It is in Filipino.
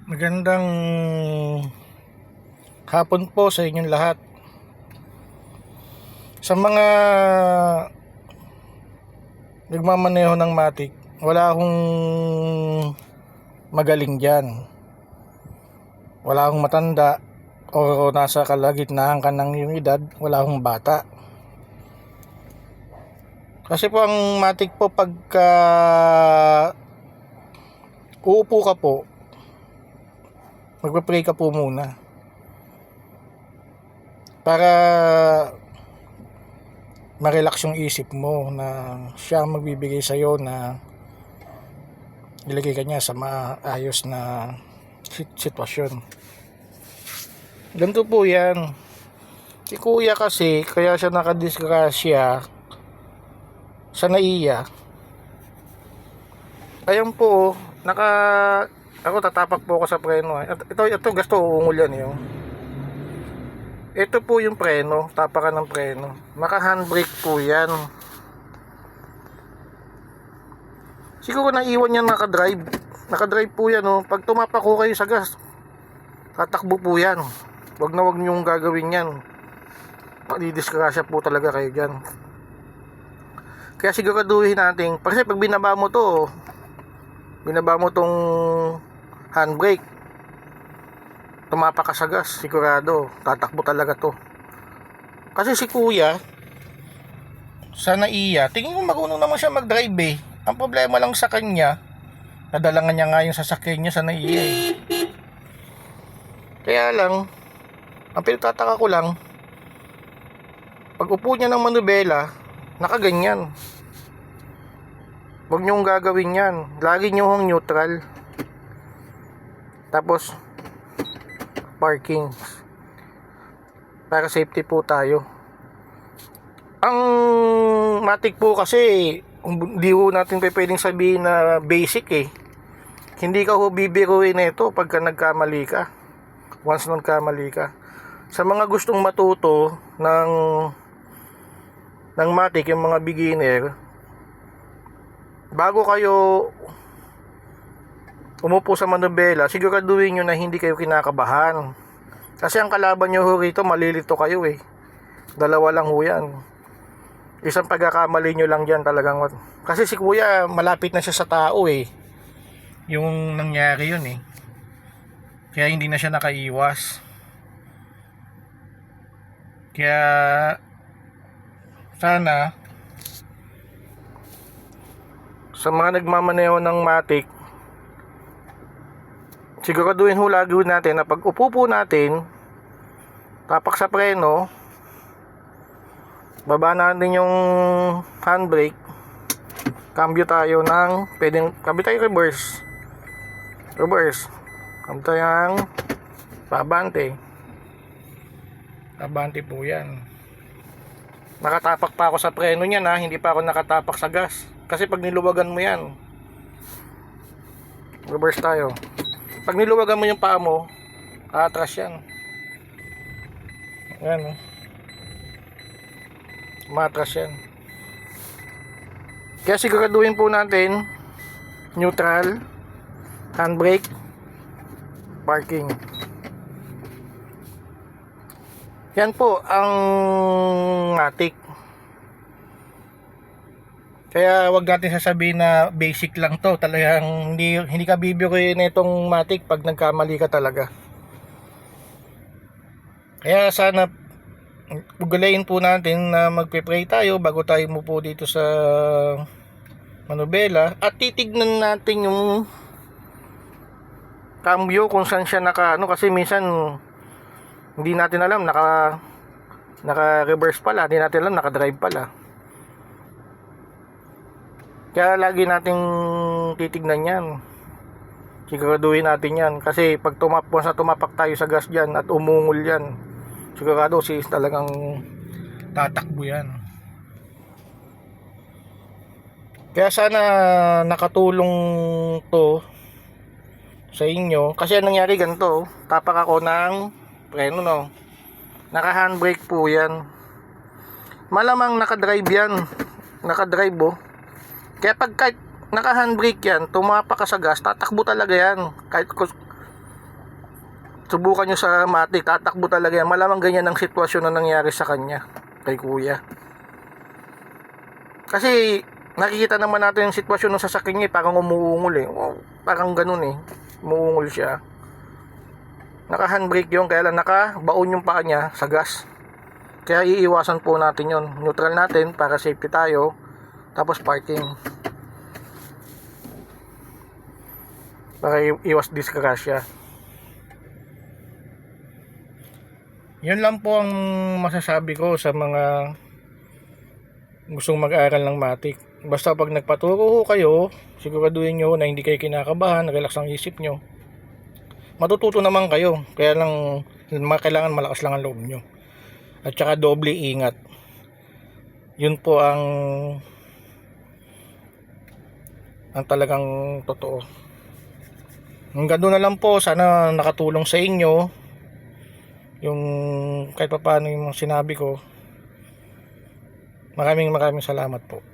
Magandang hapon po sa inyong lahat. Sa mga nagmamaneho ng matik, wala akong magaling dyan. Wala akong matanda o nasa kalagitnaan ka ng iyong edad, wala akong bata. Kasi po ang matik po pagka uupo ka po, magpa-pray ka po muna para ma-relax yung isip mo na siya ang magbibigay sa'yo na ilagay ka niya sa maayos na sitwasyon. Ganito po yan. Si kuya kasi, kaya siya nakadisgrasya sa naiya. Ayan po, ako tatapak po ako sa preno. Ito gusto uungol yan yun. Ito po yung preno, tapakan ng preno. Naka handbrake po yan. Siguro naiwan yan nakadrive. Nakadrive po yan, oh. Pag tumapak ko kayo sa gas, tatakbo po yan. Wag niyong gagawin yan. Didisgrasya po talaga kayo dyan. Kaya siguraduhin natin, kasi pag binaba mo tong handbrake, tumapak ka sa gas, sigurado tatakbo talaga to. Kasi si kuya sa naiya, tingin mo marunong naman siya mag-drive eh. Ang problema lang sa kanya, nadalangan niya nga yung sasakyan niya sa naiya eh. Kaya lang, ang pinagtataka ko lang, pag upo niya ng manubela, nakaganyan. Huwag niyong gagawin yan. Lagi niyong neutral. Tapos parking, para safety po tayo. Ang matik po kasi hindi ho natin pwedeng sabihin na basic eh. Hindi ka ho bibiruin na ito pagka nagkamali ka. Once nagkamali ka, sa mga gustong matuto ng matik, yung mga beginner, bago kayo umupo sa manubela, siguraduhin nyo na hindi kayo kinakabahan. Kasi ang kalaban nyo ho rito, malilito kayo eh. Dalawa lang ho yan. Isang pagkakamali nyo lang dyan talagang. Kasi si kuya, malapit na siya sa tao eh. Yung nangyari yun eh. Kaya hindi na siya nakaiwas. Kaya sana sa mga nagmamaneho ng matik, siguraduhin ho lagi natin na pag upo po natin, tapak sa preno, baba natin yung handbrake, cambio tayo ng cambio tayo reverse, cambio tayo ng pabante po yan. Nakatapak pa ako sa preno niyan ha, hindi pa ako nakatapak sa gas. Kasi pag niluwagan mo yan, reverse tayo. Pag niluwagan mo yung paa mo, atras yan. Ayan, matras yan. Kaya siguraduhin po natin, neutral, handbrake, parking. Yan po ang matik. Kaya wag natin sasabihin na basic lang to. Talagang hindi ka bibiruin na itong matik pag nagkamali ka talaga. Kaya sana ugalayin po natin na magpe-pray tayo bago tayo umupo dito sa manubela. At titignan natin yung cambio kung saan siya kasi minsan hindi natin alam naka-reverse pala, hindi natin alam naka-drive pala. Kaya lagi nating titignan yan. Siguraduhin natin yan. Kasi pag tumapak tayo sa gas dyan at umungol yan, sigurado talagang tatakbo yan. Kaya sana nakatulong to sa inyo. Kasi anong nangyari ganito, tapak ako ng preno no. Naka handbrake po yan. Malamang nakadrive yan. Nakadrive oh. Kaya kahit naka handbrake yan, tumapak ka sa gas, tatakbo talaga yan. Subukan nyo sa matik, tatakbo talaga yan. Malamang ganyan ang sitwasyon na nangyari sa kanya, kay kuya. Kasi nakikita naman natin yung sitwasyon ng sasakyan niya, parang umuungol eh. Oh, parang ganun eh, umuungol siya. Naka handbrake yun, kaya lang nakabaon yung paa niya sa gas. Kaya iiwasan po natin yun. Neutral natin para safety tayo. Tapos parking, para iwas disgrasya. Yun lang po ang masasabi ko sa mga gustong mag-aral ng matik. Basta pag nagpaturo kayo, siguraduhin nyo na hindi kayo kinakabahan, relax ang isip nyo. Matututo naman kayo, kaya lang kailangan malakas lang ang loob nyo. At saka doble ingat. Yun po ang talagang totoo. Hanggang doon na lang po, sana nakatulong sa inyo yung kahit pa paano yung sinabi ko. Maraming salamat po.